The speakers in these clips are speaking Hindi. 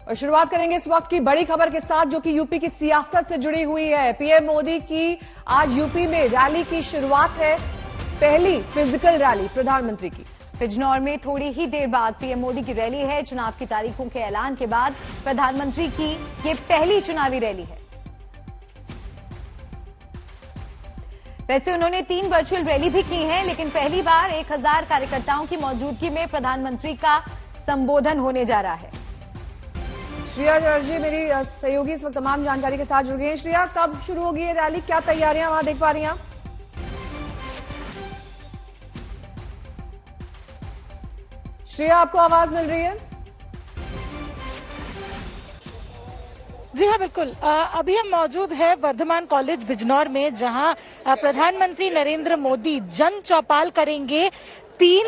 और शुरुआत करेंगे इस वक्त की बड़ी खबर के साथ जो कि यूपी की सियासत से जुड़ी हुई है। पीएम मोदी की आज यूपी में रैली की शुरुआत है, पहली फिजिकल रैली प्रधानमंत्री की। बिजनौर में थोड़ी ही देर बाद पीएम मोदी की रैली है। चुनाव की तारीखों के ऐलान के बाद प्रधानमंत्री की ये पहली चुनावी रैली है। वैसे उन्होंने 3 वर्चुअल रैली भी की है, लेकिन पहली बार 1000 कार्यकर्ताओं की मौजूदगी में प्रधानमंत्री का संबोधन होने जा रहा है। श्रेया जॉर्जी मेरी सहयोगी इस वक्त तमाम जानकारी के साथ जुड़ गई हैं। श्रेया, कब शुरू होगी ये रैली, क्या तैयारियां वहां देख पा रही हैं आप? श्रेया, आपको आवाज मिल रही है? जी हाँ, बिल्कुल। अभी हम मौजूद है वर्धमान कॉलेज बिजनौर में, जहां प्रधानमंत्री नरेंद्र मोदी जन चौपाल करेंगे 3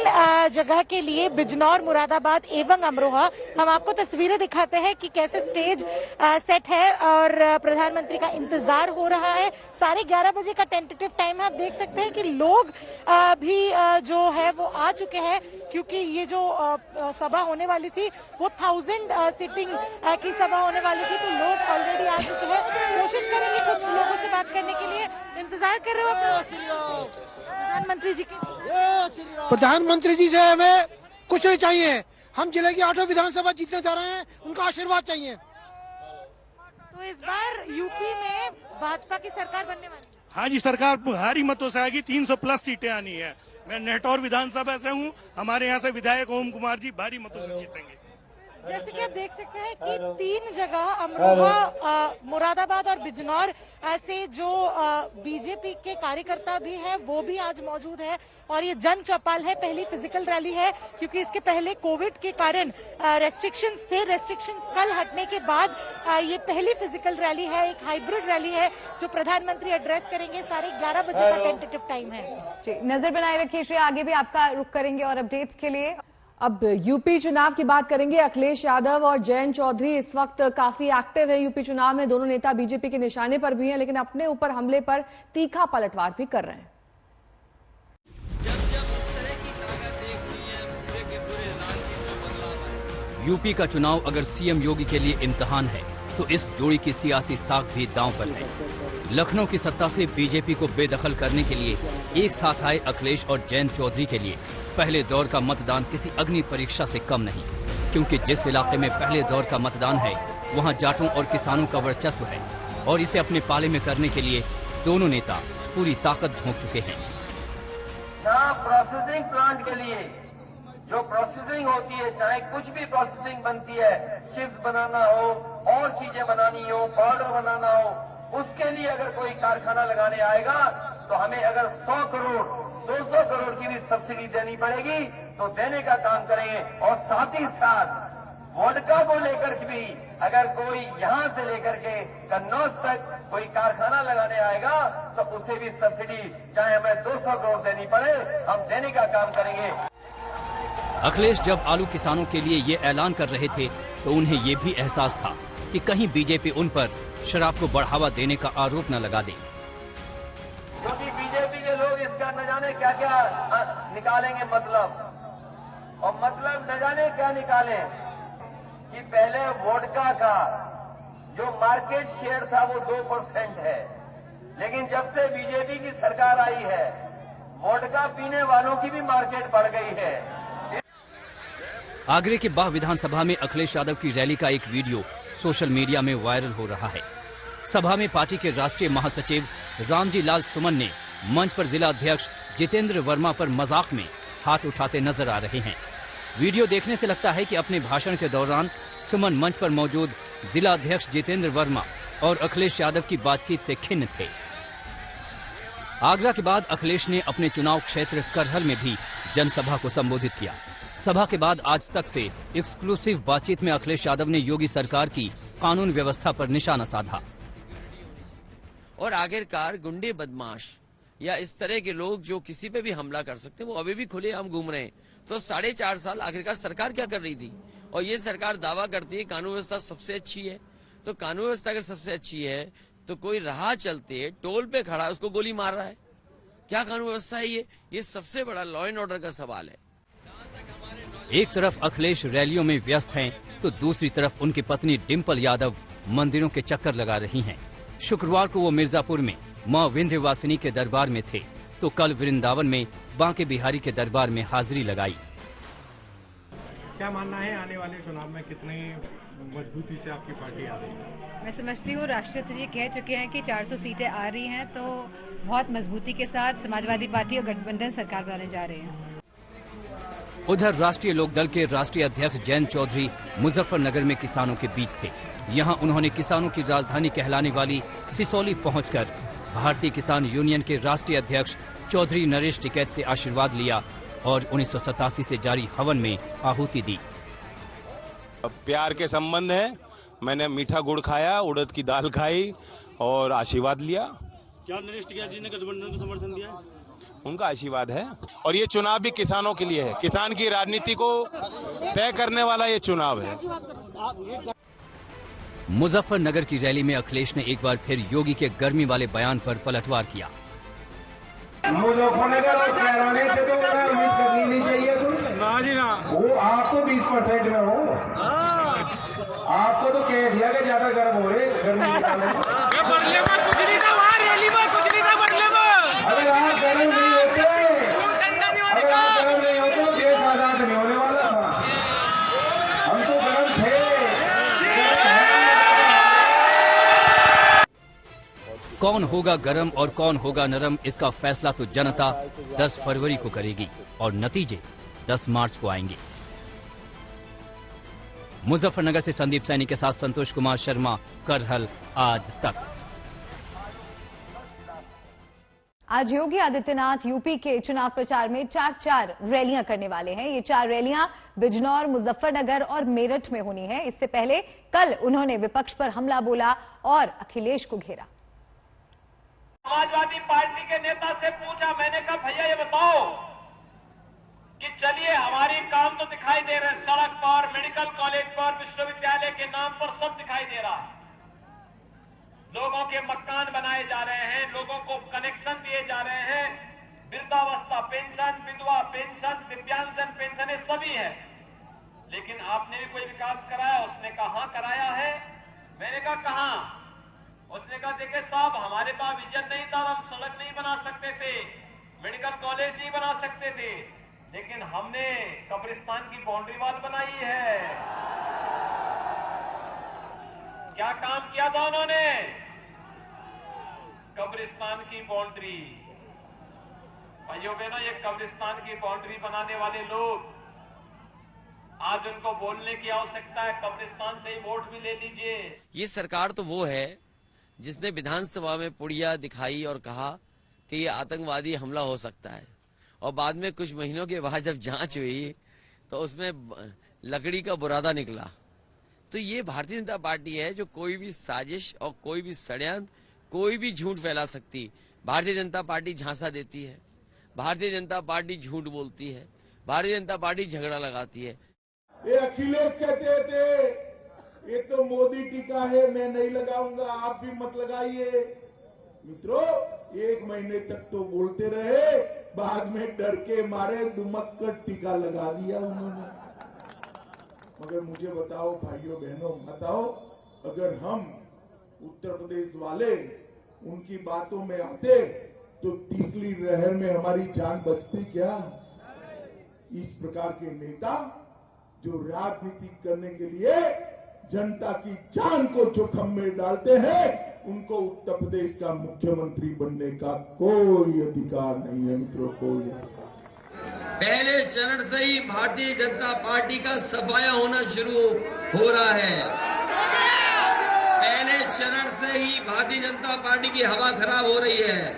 जगह के लिए, बिजनौर, मुरादाबाद एवं अमरोहा। हम आपको तस्वीरें दिखाते हैं कि कैसे स्टेज सेट है और प्रधानमंत्री का इंतजार हो रहा है। 11:30 बजे का टेंटेटिव टाइम है। आप देख सकते हैं कि लोग भी जो है वो आ चुके हैं, क्योंकि ये जो सभा होने वाली थी वो 1000 सीटिंग की सभा होने वाली थी, तो लोग ऑलरेडी आ चुके हैं। कोशिश करेंगे कुछ लोगों से बात करने के लिए। इंतजार कर रहे हो प्रधानमंत्री जी की? प्रधानमंत्री जी से हमें कुछ नहीं चाहिए, हम जिले की 8 विधानसभा जीतने जा रहे हैं, उनका आशीर्वाद चाहिए। तो इस बार यूपी में भाजपा की सरकार बनने वाली है? हाँ जी, सरकार भारी मतों से आएगी, 300+ सीटें आनी है। मैं नेटौर विधानसभा से हूँ, हमारे यहाँ से विधायक ओम कुमार जी भारी मतों से जीतेंगे। जैसे कि आप देख सकते हैं कि 3 जगह अमरोहा, मुरादाबाद और बिजनौर से जो बीजेपी के कार्यकर्ता भी हैं वो भी आज मौजूद है। और ये जन चौपाल है, पहली फिजिकल रैली है, क्योंकि इसके पहले कोविड के कारण रेस्ट्रिक्शंस थे। रेस्ट्रिक्शंस कल हटने के बाद ये पहली फिजिकल रैली है, एक हाइब्रिड रैली है जो प्रधानमंत्री एड्रेस करेंगे। 11:30 बजे का टेंटेटिव टाइम है। जी, नजर बनाए रखिए श्रेया, आगे भी आपका रुख करेंगे और अपडेट्स के लिए। अब यूपी चुनाव की बात करेंगे। अखिलेश यादव और जयंत चौधरी इस वक्त काफी एक्टिव है यूपी चुनाव में। दोनों नेता बीजेपी के निशाने पर भी हैं, लेकिन अपने ऊपर हमले पर तीखा पलटवार भी कर रहे हैं। यूपी का चुनाव अगर सीएम योगी के लिए इम्तिहान है, तो इस जोड़ी की सियासी साख भी दांव पर है। लखनऊ की सत्ता से बीजेपी को बेदखल करने के लिए एक साथ आए अखिलेश और जयंत चौधरी के लिए पहले दौर का मतदान किसी अग्नि परीक्षा से कम नहीं, क्योंकि जिस इलाके में पहले दौर का मतदान है वहां जाटों और किसानों का वर्चस्व है, और इसे अपने पाले में करने के लिए दोनों नेता पूरी ताकत झोंक चुके हैं। यहाँ प्रोसेसिंग प्लांट के लिए जो प्रोसेसिंग होती है, चाहे कुछ भी प्रोसेसिंग बनती है, चिप्स बनाना हो और चीजें बनानी हो, पाउडर बनाना हो, उसके लिए अगर कोई कारखाना लगाने आएगा तो हमें अगर 100 करोड़ 200 करोड़ की भी सब्सिडी देनी पड़ेगी तो देने का काम करेंगे। और साथ ही साथ वोडका को लेकर भी अगर कोई यहाँ से लेकर के कन्नौज तक कोई कारखाना लगाने आएगा तो उसे भी सब्सिडी चाहे हमें 200 करोड़ देनी पड़े, हम देने का काम करेंगे। अखिलेश जब आलू किसानों के लिए ये ऐलान कर रहे थे तो उन्हें ये भी एहसास था कि कहीं बीजेपी उन पर शराब को बढ़ावा देने का आरोप न लगा दे, क्योंकि बीजेपी के लोग इसका न जाने क्या क्या निकालेंगे मतलब, और मतलब न जाने क्या निकालें कि पहले वोडका का जो मार्केट शेयर था वो 2% है, लेकिन जब से बीजेपी की सरकार आई है वोडका पीने वालों की भी मार्केट बढ़ गई है। आगरे के बाह विधानसभा में अखिलेश यादव की रैली का एक वीडियो सोशल मीडिया में वायरल हो रहा है। सभा में पार्टी के राष्ट्रीय महासचिव रामजी लाल सुमन ने मंच पर जिला अध्यक्ष जितेंद्र वर्मा पर मजाक में हाथ उठाते नजर आ रहे हैं। वीडियो देखने से लगता है कि अपने भाषण के दौरान सुमन मंच पर मौजूद जिला अध्यक्ष जितेंद्र वर्मा और अखिलेश यादव की बातचीत से खिन्न थे। आगरा के बाद अखिलेश ने अपने चुनाव क्षेत्र करहल में भी जनसभा को संबोधित किया। सभा के बाद आज तक से एक्सक्लूसिव बातचीत में अखिलेश यादव ने योगी सरकार की कानून व्यवस्था पर निशाना साधा। और आखिरकार गुंडे, बदमाश या इस तरह के लोग जो किसी पे भी हमला कर सकते हैं वो अभी भी खुलेआम घूम रहे हैं। तो 4.5 साल आखिरकार सरकार क्या कर रही थी? और ये सरकार दावा करती है कानून व्यवस्था सबसे अच्छी है। तो कानून व्यवस्था अगर सबसे अच्छी है तो कोई राह चलते टोल पे खड़ा है उसको गोली मार रहा है, क्या कानून व्यवस्था है ये सबसे बड़ा लॉ एंड ऑर्डर का सवाल है। एक तरफ अखिलेश रैलियों में व्यस्त हैं, तो दूसरी तरफ उनकी पत्नी डिम्पल यादव मंदिरों के चक्कर लगा रही हैं। शुक्रवार को वो मिर्जापुर में मां विंध्यवासिनी के दरबार में थे, तो कल वृंदावन में बांके बिहारी के दरबार में हाजिरी लगाई। क्या मानना है आने वाले चुनाव में कितनी मजबूती से आपकी पार्टी आ रही है? मैं समझती हूँ राष्ट्रपति जी कह चुके हैं कि 400 सीटें आ रही हैं, तो बहुत मजबूती के साथ समाजवादी पार्टी और गठबंधन सरकार बनाने जा रहे हैं। उधर राष्ट्रीय लोकदल के राष्ट्रीय अध्यक्ष जयंत चौधरी मुजफ्फरनगर में किसानों के बीच थे। यहां उन्होंने किसानों की राजधानी कहलाने वाली सिसौली पहुंचकर भारतीय किसान यूनियन के राष्ट्रीय अध्यक्ष चौधरी नरेश टिकैत से आशीर्वाद लिया और 1987 से जारी हवन में आहुति दी। प्यार के संबंध है। मैंने मीठा गुड़ खाया, उड़द की दाल खाई और आशीर्वाद लिया। क्या नरेश टिकैत जी ने गठबंधन को समर्थन दिया? उनका आशीर्वाद है और ये चुनाव भी किसानों के लिए है। किसान की राजनीति को तय करने वाला ये चुनाव है। मुजफ्फरनगर की रैली में अखिलेश ने एक बार फिर योगी के गर्मी वाले बयान पर पलटवार किया। मुजफ्फरनगर और कैराने से तो उम्मीद करनी नहीं चाहिए। ना जी ना, वो आप तो 20% में हो। आपको तो कह दिया कि ज्यादा गर्म हो रहे, गर्मी निकालो। बदले में कुछ नहीं था, वहाँ रैली में कुछ नहीं था बदले में। अगर आप गर्म नहीं होते, अगर आप गर्म नहीं होते तो देश आजाद नहीं होने वाला था। हम तो गर्म थे। कौन होगा गरम और कौन होगा नरम, इसका फैसला तो जनता 10 फरवरी को करेगी और नतीजे 10 मार्च को आएंगे। मुजफ्फरनगर से संदीप सैनी के साथ संतोष कुमार शर्मा, करहल आज तक। आज योगी आदित्यनाथ यूपी के चुनाव प्रचार में 4 रैलियां करने वाले हैं। ये 4 रैलियां बिजनौर, मुजफ्फरनगर और मेरठ में होनी है। इससे पहले कल उन्होंने विपक्ष पर हमला बोला और अखिलेश को घेरा। समाजवादी पार्टी के नेता से पूछा, मैंने कहा भैया ये बताओ कि चलिए हमारी काम तो दिखाई दे रहे, सड़क पर, मेडिकल कॉलेज पर, विश्वविद्यालय के नाम पर सब दिखाई दे रहा है। लोगों के मकान बनाए जा रहे हैं, लोगों को कनेक्शन दिए जा रहे हैं, वृद्धावस्था पेंशन, विधवा पेंशन, दिव्यांगजन पेंशन, ये सभी है। लेकिन आपने भी कोई विकास कराया? उसने कहा हाँ कराया है। मैंने कहा कहां? उसने कहा देखिए साहब, हमारे पास विजन नहीं था, हम सड़क नहीं बना सकते थे, मेडिकल कॉलेज नहीं बना सकते थे, लेकिन हमने कब्रिस्तान की बाउंड्री वॉल बनाई है। क्या काम किया था उन्होंने? कब्रिस्तान की बाउंड्री। भाइयों बहनों, ये कब्रिस्तान की बाउंड्री बनाने वाले लोग, आज उनको बोलने की आवश्यकता है, कब्रिस्तान से ही वोट भी ले लीजिए। ये सरकार तो वो है जिसने विधानसभा में पुड़िया दिखाई और कहा कि ये आतंकवादी हमला हो सकता है, और बाद में कुछ महीनों के बाद जब जांच हुई तो उसमें लकड़ी का बुरादा निकला। तो ये भारतीय जनता पार्टी है जो कोई भी साजिश और कोई भी षड्यंत्र, कोई भी झूठ फैला सकती। भारतीय जनता पार्टी झांसा देती है, भारतीय जनता पार्टी झूठ बोलती है, भारतीय जनता पार्टी झगड़ा लगाती है। ये अखिलेश कहते थे ये तो मोदी टीका है, मैं नहीं लगाऊंगा, आप भी मत लगाइए। मित्रों, 1 महीने तक तो बोलते रहे, बाद में डर के मारे दुमक कर टीका लगा दिया उन्होंने। मगर मुझे बताओ भाइयों बहनों, बताओ अगर हम उत्तर प्रदेश वाले उनकी बातों में आते तो तीसरी लहर में हमारी जान बचती क्या? इस प्रकार के नेता जो राजनीति करने के लिए जनता की जान को जोखिम में डालते हैं, उनको उत्तर प्रदेश का मुख्यमंत्री बनने का कोई अधिकार नहीं है मित्रों, कोई अधिकार। पहले चरण से ही भारतीय जनता पार्टी का सफाया होना शुरू हो रहा है। पहले चरण से ही भारतीय जनता पार्टी की हवा खराब हो रही है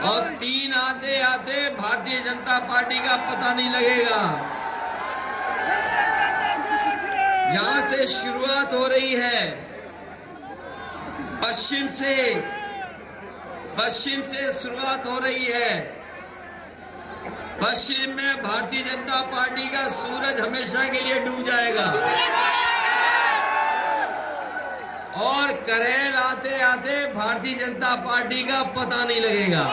और 3 आते आते भारतीय जनता पार्टी का पता नहीं लगेगा। यहां से शुरुआत हो रही है, पश्चिम से शुरुआत हो रही है। पश्चिम में भारतीय जनता पार्टी का सूरज हमेशा के लिए डूब जाएगा और करेल आते आते भारतीय जनता पार्टी का पता नहीं लगेगा।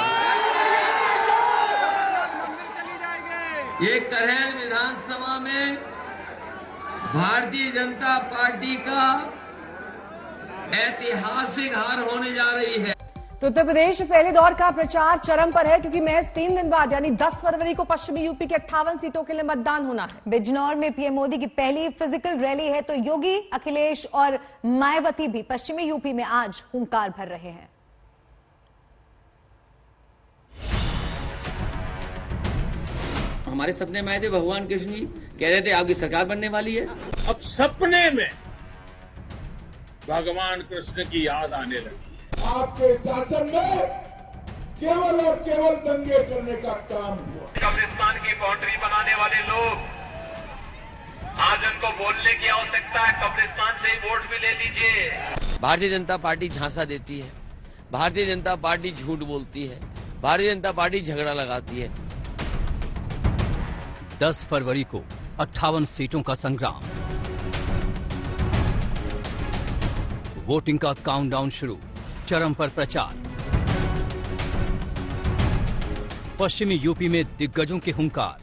ये करेल विधानसभा में भारतीय जनता पार्टी का ऐतिहासिक हार होने जा रही है। तो उत्तर प्रदेश पहले दौर का प्रचार चरम पर है, क्योंकि महज 3 दिन बाद यानी 10 फरवरी को पश्चिमी यूपी के 58 सीटों के लिए मतदान होना है। बिजनौर में पीएम मोदी की पहली फिजिकल रैली है, तो योगी, अखिलेश और मायावती भी पश्चिमी यूपी में आज हुंकार भर रहे हैं। हमारे सपने में आए थे भगवान कृष्ण जी, कह रहे थे आपकी सरकार बनने वाली है। अब सपने में भगवान कृष्ण की याद आने लगी। आपके शासन में केवल और केवल दंगे करने का काम हुआ। कब्रिस्तान की बाउंड्री बनाने वाले लोग, आज उनको बोलने की आवश्यकता है, कब्रिस्तान से ही वोट भी ले लीजिए। भारतीय जनता पार्टी झांसा देती है, भारतीय जनता पार्टी झूठ बोलती है, भारतीय जनता पार्टी झगड़ा लगाती है। 10 फरवरी को 58 सीटों का संग्राम, वोटिंग का काउंटडाउन शुरू, चरम पर प्रचार। पश्चिमी यूपी में दिग्गजों के हुंकार।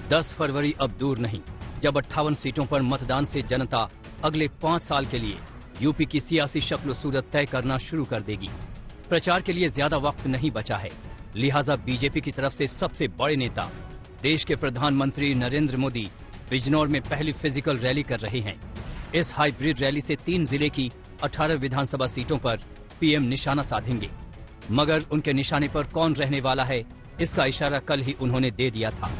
10 फरवरी अब दूर नहीं, जब 58 सीटों पर मतदान से जनता अगले 5 साल के लिए यूपी की सियासी शक्ल सूरत तय करना शुरू कर देगी। प्रचार के लिए ज्यादा वक्त नहीं बचा है, लिहाजा बीजेपी की तरफ से सबसे बड़े नेता देश के प्रधानमंत्री नरेंद्र मोदी बिजनौर में पहली फिजिकल रैली कर रहे हैं। इस हाइब्रिड रैली से 3 जिले की 18 विधानसभा सीटों पर पीएम निशाना साधेंगे, मगर उनके निशाने पर कौन रहने वाला है, इसका इशारा कल ही उन्होंने दे दिया था।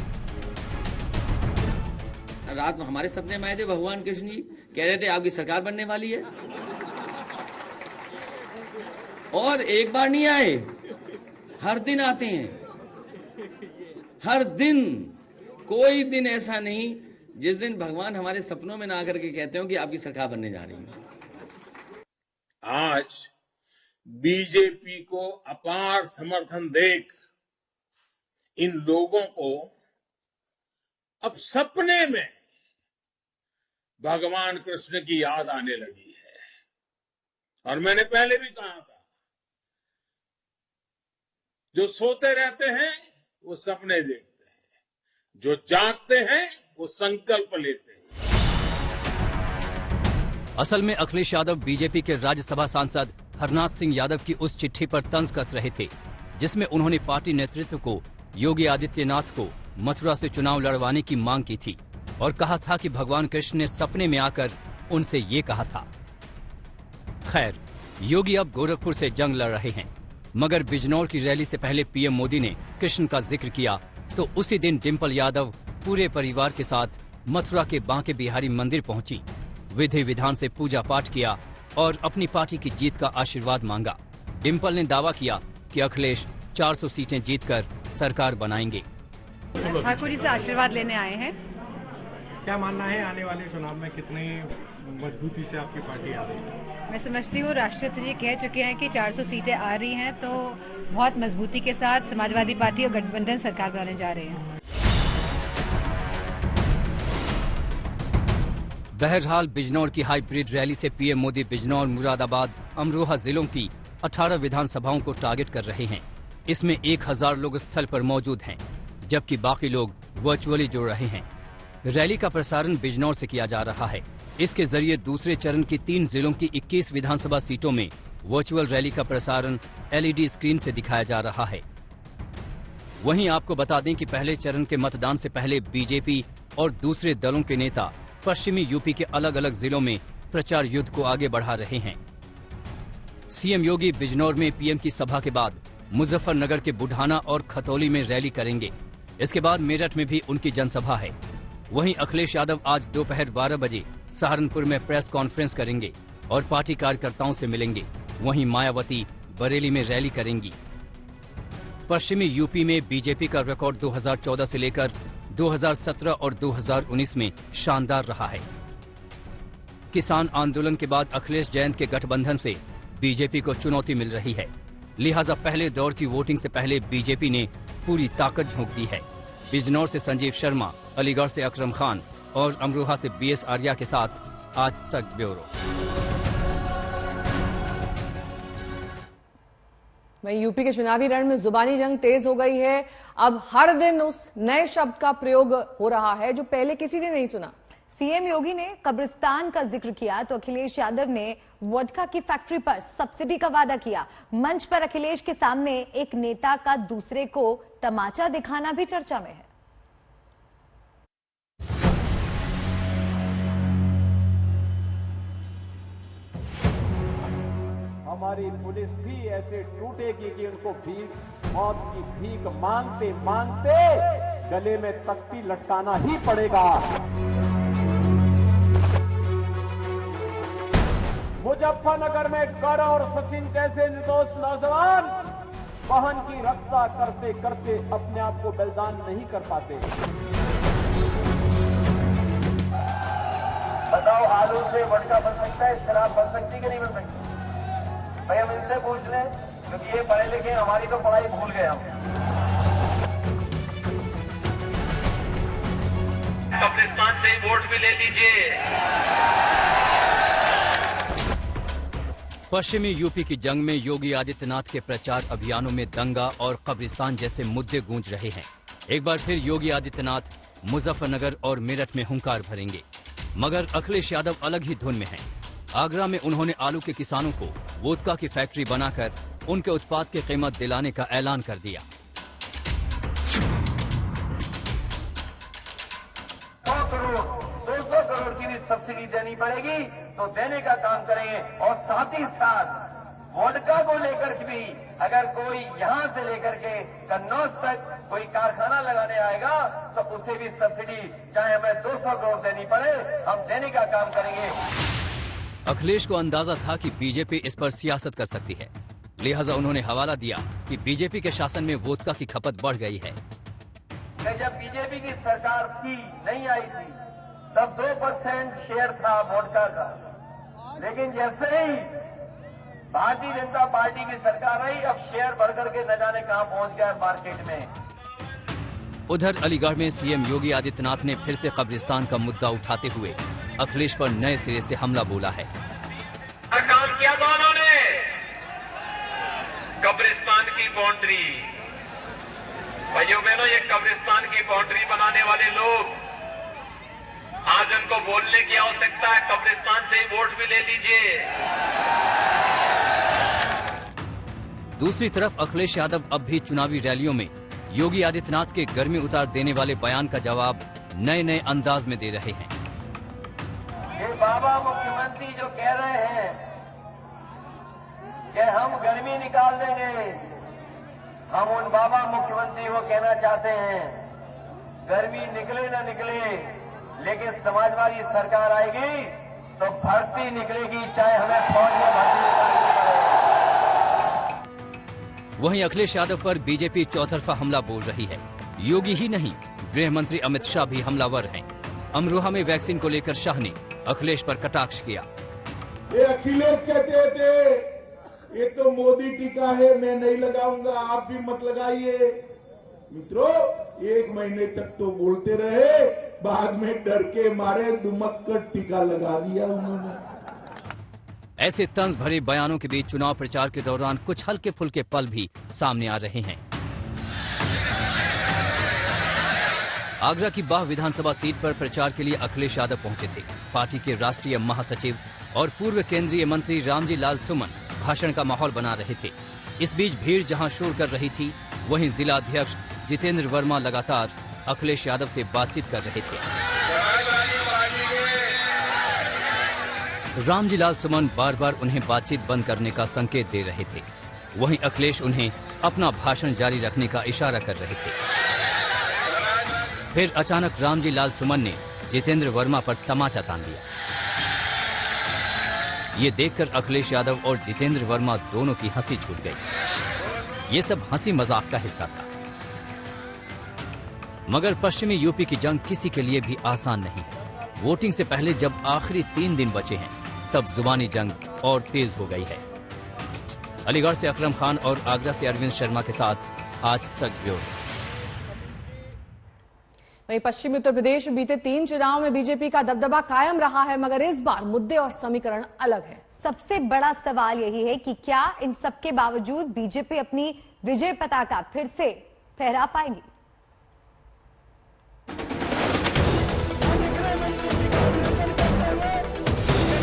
रात में हमारे सपने में आए थे भगवान कृष्ण जी, कह रहे थे आपकी सरकार बनने वाली है, और एक बार नहीं आए, हर दिन आते हैं। हर दिन, कोई दिन ऐसा नहीं जिस दिन भगवान हमारे सपनों में ना आकर के कहते हो कि आपकी सरकार बनने जा रही है। आज बीजेपी को अपार समर्थन देख इन लोगों को अब सपने में भगवान कृष्ण की याद आने लगी है। और मैंने पहले भी कहा था, जो सोते रहते हैं वो सपने देखते हैं, जो जागते हैं वो संकल्प लेते हैं। असल में अखिलेश यादव बीजेपी के राज्यसभा सांसद हरनाथ सिंह यादव की उस चिट्ठी पर तंज कस रहे थे, जिसमें उन्होंने पार्टी नेतृत्व को योगी आदित्यनाथ को मथुरा से चुनाव लड़वाने की मांग की थी और कहा था कि भगवान कृष्ण ने सपने में आकर उनसे ये कहा था। खैर, योगी अब गोरखपुर से जंग लड़ रहे हैं, मगर बिजनौर की रैली से पहले पीएम मोदी ने कृष्ण का जिक्र किया तो उसी दिन डिम्पल यादव पूरे परिवार के साथ मथुरा के बांके बिहारी मंदिर पहुंची, विधि विधान से पूजा पाठ किया और अपनी पार्टी की जीत का आशीर्वाद मांगा। डिम्पल ने दावा किया कि अखिलेश 400 सीटें जीतकर सरकार बनाएंगे। ठाकुर जी से आशीर्वाद लेने आए हैं। क्या मानना है, आने वाले चुनाव में कितनी मजबूती से आपकी पार्टी आ रही है? मैं समझती हूँ राष्ट्रपति जी कह चुके हैं कि 400 सीटें आ रही हैं, तो बहुत मजबूती के साथ समाजवादी पार्टी और गठबंधन सरकार बनाने जा रहे हैं। बहरहाल बिजनौर की हाइब्रिड रैली से पीएम मोदी बिजनौर, मुरादाबाद, अमरोहा जिलों की 18 विधानसभाओं को टारगेट कर रहे हैं। इसमें 1000 लोग स्थल पर मौजूद हैं, जबकि बाकी लोग वर्चुअली जुड़ रहे हैं। रैली का प्रसारण बिजनौर से किया जा रहा है। इसके जरिए दूसरे चरण की 3 जिलों की 21 विधानसभा सीटों में वर्चुअल रैली का प्रसारण LED स्क्रीन से दिखाया जा रहा है। वहीं आपको बता दें कि पहले चरण के मतदान से पहले बीजेपी और दूसरे दलों के नेता पश्चिमी यूपी के अलग अलग जिलों में प्रचार युद्ध को आगे बढ़ा रहे हैं। सीएम योगी बिजनौर में पीएम की सभा के बाद मुजफ्फरनगर के बुढ़ाना और खतौली में रैली करेंगे। इसके बाद मेरठ में भी उनकी जनसभा है। वहीं अखिलेश यादव आज दोपहर 12 बजे सहारनपुर में प्रेस कॉन्फ्रेंस करेंगे और पार्टी कार्यकर्ताओं से मिलेंगे। वहीं मायावती बरेली में रैली करेंगी। पश्चिमी यूपी में बीजेपी का रिकॉर्ड 2014 से लेकर 2017 और 2019 में शानदार रहा है। किसान आंदोलन के बाद अखिलेश जयंत के गठबंधन से बीजेपी को चुनौती मिल रही है, लिहाजा पहले दौर की वोटिंग से पहले बीजेपी ने पूरी ताकत झोंक दी है। बिजनौर से संजीव शर्मा, अलीगढ़ से अकरम खान और अमरोहा से BS आर्या के साथ आज तक ब्यूरो। वहीं यूपी के चुनावी रण में जुबानी जंग तेज हो गई है। अब हर दिन उस नए शब्द का प्रयोग हो रहा है जो पहले किसी ने नहीं सुना। सीएम योगी ने कब्रिस्तान का जिक्र किया तो अखिलेश यादव ने वोडका की फैक्ट्री पर सब्सिडी का वादा किया। मंच पर अखिलेश के सामने एक नेता का दूसरे को तमाचा दिखाना भी चर्चा में है। हमारी पुलिस भी ऐसे टूटेगी कि उनको मौत की भीख मांगते मांगते गले में तख्ती लटकाना ही पड़ेगा। मुजफ्फरनगर में कर और सचिन जैसे निर्दोष नौजवान बहन की रक्षा करते करते अपने आप को बलिदान नहीं कर पाते। बताओ, आलू से वोडका बन सकता है, शराब बन सकती कि नहीं बन सकती? भाई हम इनसे पूछ लें, क्योंकि ये पढ़े लिखे, हमारी तो पढ़ाई भूल गए हम। कब्रिस्तान से ही वोट भी ले लीजिए। पश्चिमी यूपी की जंग में योगी आदित्यनाथ के प्रचार अभियानों में दंगा और कब्रिस्तान जैसे मुद्दे गूंज रहे हैं। एक बार फिर योगी आदित्यनाथ मुजफ्फरनगर और मेरठ में हुंकार भरेंगे, मगर अखिलेश यादव अलग ही धुन में हैं। आगरा में उन्होंने आलू के किसानों को वोदका की फैक्ट्री बनाकर उनके उत्पाद की कीमत दिलाने का ऐलान कर दिया। 100 करोड़ 200 करोड़ की भी सब्सिडी देनी पड़ेगी तो देने का काम करेंगे। और साथ ही साथ वोडका को लेकर भी अगर कोई यहां से लेकर के कन्नौज तक कोई कारखाना लगाने आएगा तो उसे भी सब्सिडी, चाहे हमें 200 करोड़ देनी पड़े, हम देने का काम करेंगे। अखिलेश को अंदाजा था कि बीजेपी इस पर सियासत कर सकती है, लिहाजा उन्होंने हवाला दिया कि बीजेपी के शासन में वोदका की खपत बढ़ गई है। जब बीजेपी की सरकार थी, नहीं आई थी, तब 2% शेयर था वोडका का, लेकिन जैसे ही भारतीय जनता पार्टी की सरकार आई, अब शेयर बढ़कर के न जाने कहां पहुंच गया मार्केट में। उधर अलीगढ़ में सीएम योगी आदित्यनाथ ने फिर से कब्रिस्तान का मुद्दा उठाते हुए अखिलेश पर नए सिरे से हमला बोला है। काम किया था उन्होंने कब्रिस्तान की बाउंड्री। भाइयों बहनों, ये कब्रिस्तान की बाउंड्री बनाने वाले लोग, आज उनको बोलने की आवश्यकता है, कब्रिस्तान से ही वोट भी ले लीजिए। दूसरी तरफ अखिलेश यादव अब भी चुनावी रैलियों में योगी आदित्यनाथ के गर्मी उतार देने वाले बयान का जवाब नए नए अंदाज में दे रहे हैं। ये बाबा मुख्यमंत्री जो कह रहे हैं कि हम गर्मी निकाल देंगे, हम उन बाबा मुख्यमंत्री को कहना चाहते हैं, गर्मी निकले न निकले, लेकिन समाजवादी सरकार आएगी तो भर्ती निकलेगी, चाहे हमें फौज में भर्ती निकालनी पड़े। वहीं अखिलेश यादव पर बीजेपी चौतरफा हमला बोल रही है। योगी ही नहीं, गृह मंत्री अमित शाह भी हमलावर हैं। अमरोहा में वैक्सीन को लेकर शाह ने अखिलेश पर कटाक्ष किया। ये अखिलेश कहते थे ये तो मोदी टीका है, मैं नहीं लगाऊंगा, आप भी मत लगाइए। मित्रों, 1 महीने तक तो बोलते रहे, बाद में डर के मारे दुमक कर टीका लगा दिया उन्होंने। ऐसे तंज भरे बयानों के बीच चुनाव प्रचार के दौरान कुछ हल्के फुल्के पल भी सामने आ रहे हैं। आगरा की बाह विधानसभा सीट पर प्रचार के लिए अखिलेश यादव पहुंचे थे। पार्टी के राष्ट्रीय महासचिव और पूर्व केंद्रीय मंत्री रामजी लाल सुमन भाषण का माहौल बना रहे थे। इस बीच भीड़ जहां शोर कर रही थी, वहीं जिला अध्यक्ष जितेंद्र वर्मा लगातार अखिलेश यादव से बातचीत कर रहे थे। रामजी लाल सुमन बार बार उन्हें बातचीत बंद करने का संकेत दे रहे थे। वहीं अखिलेश उन्हें अपना भाषण जारी रखने का इशारा कर रहे थे। फिर अचानक रामजी लाल सुमन ने जितेंद्र वर्मा पर तमाचा तान दिया। ये देखकर अखिलेश यादव और जितेंद्र वर्मा दोनों की हंसी छूट गई। ये सब हंसी मजाक का हिस्सा था, मगर पश्चिमी यूपी की जंग किसी के लिए भी आसान नहीं है। वोटिंग से पहले जब आखिरी 3 दिन बचे हैं, तब जुबानी जंग और तेज हो गई है। अलीगढ़ से अकरम खान और आगरा से अरविंद शर्मा के साथ आज तक ब्यूरो। वहीं पश्चिमी उत्तर प्रदेश में बीते 3 चुनाव में बीजेपी का दबदबा कायम रहा है, मगर इस बार मुद्दे और समीकरण अलग है। सबसे बड़ा सवाल यही है कि क्या इन सबके बावजूद बीजेपी अपनी विजय पताका फिर से फहरा पाएगी।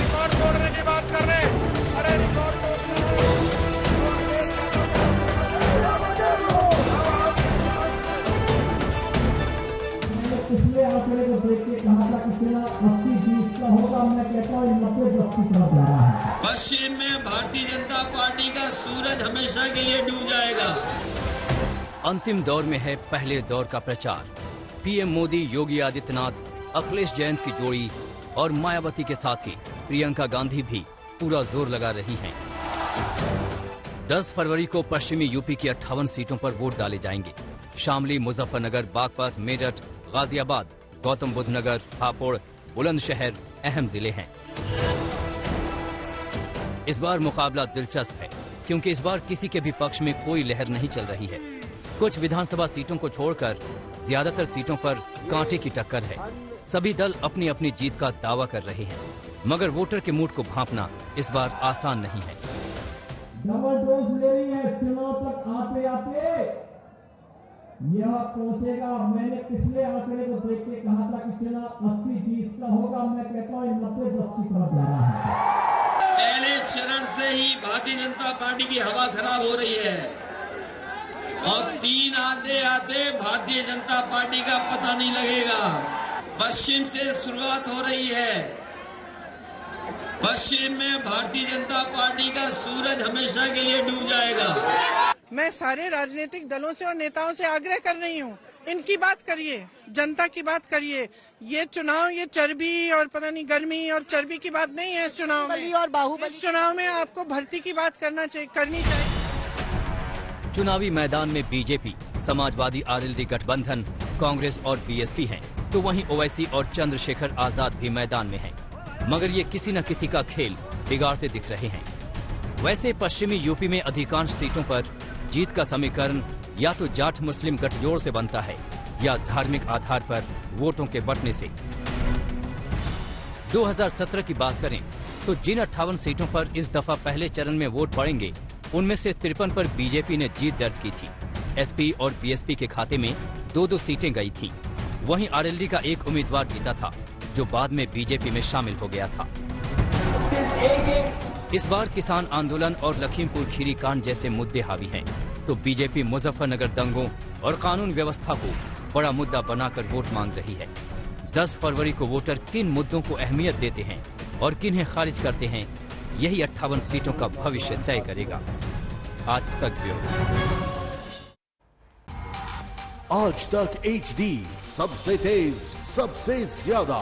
रिकॉर्ड तोड़ने की बात कर रहे हैं। अरे रिकॉर्ड पिछले आंकड़े को देख के कहा था कि चुनाव 80-20 का होगा, मैं कहता हूँ 90-10 की तरफ जा रहा है। पश्चिम में भारतीय जनता पार्टी का सूरज हमेशा के लिए डूब जाएगा। अंतिम दौर में है पहले दौर का प्रचार। पीएम मोदी, योगी आदित्यनाथ, अखिलेश जैन की जोड़ी और मायावती के साथ ही प्रियंका गांधी भी पूरा जोर लगा रही हैं। 10 फरवरी को पश्चिमी यूपी की 58 सीटों पर वोट डाले जाएंगे। शामली, मुजफ्फरनगर, बागपत, मेरठ, गाजियाबाद, गौतम बुद्ध नगर, हापुड़, बुलंदशहर अहम जिले हैं। इस बार मुकाबला दिलचस्प है क्योंकि इस बार किसी के भी पक्ष में कोई लहर नहीं चल रही है। कुछ विधानसभा सीटों को छोड़कर ज्यादातर सीटों पर कांटे की टक्कर है। सभी दल अपनी अपनी जीत का दावा कर रहे हैं, मगर वोटर के मूड को भांपना इस बार आसान नहीं है। डबल डोज ले रही है, चुनाव तक आते आते यह पहुंचेगा। मैंने पिछले आंकड़े को देख के कहा था कि चुनाव 80-20 का होगा, मैं कहता हूँ 90-10 की तरफ जा रहा है। पहले चरण से ही भारतीय जनता पार्टी की हवा खराब हो रही है और 3 आते आते भारतीय जनता पार्टी का पता नहीं लगेगा। पश्चिम से शुरुआत हो रही है। पश्चिम में भारतीय जनता पार्टी का सूरज हमेशा के लिए डूब जाएगा। मैं सारे राजनीतिक दलों से और नेताओं से आग्रह कर रही हूँ, इनकी बात करिए, जनता की बात करिए। ये चुनाव, ये चर्बी और पता नहीं गर्मी और चर्बी की बात नहीं है। इस चुनाव में और बाहुबली चुनाव में आपको भर्ती की बात करनी चाहिए। चुनावी मैदान में बीजेपी, समाजवादी आरएलडी गठबंधन, कांग्रेस और बीएसपी हैं, तो वहीं ओवैसी और चंद्रशेखर आजाद भी मैदान में हैं। मगर ये किसी न किसी का खेल बिगाड़ते दिख रहे हैं। वैसे पश्चिमी यूपी में अधिकांश सीटों पर जीत का समीकरण या तो जाट मुस्लिम गठजोड़ से बनता है या धार्मिक आधार पर वोटों के बंटने से। 2017 की बात करें तो जिन 58 सीटों पर इस दफा पहले चरण में वोट पड़ेंगे, उनमें से 53 पर बीजेपी ने जीत दर्ज की थी। एसपी और बीएसपी के खाते में 2-2 सीटें गई थीं। वहीं आरएलडी का एक उम्मीदवार जीता था, जो बाद में बीजेपी में शामिल हो गया था। इस बार किसान आंदोलन और लखीमपुर खीरी कांड जैसे मुद्दे हावी हैं, तो बीजेपी मुजफ्फरनगर दंगों और कानून व्यवस्था को बड़ा मुद्दा बनाकर वोट मांग रही है। 10 फरवरी को वोटर किन मुद्दों को अहमियत देते हैं और किन्हें खारिज करते हैं, यही 58 सीटों का भविष्य तय करेगा। आज तक ब्यूरो। आज तक HD, सबसे तेज, सबसे ज्यादा।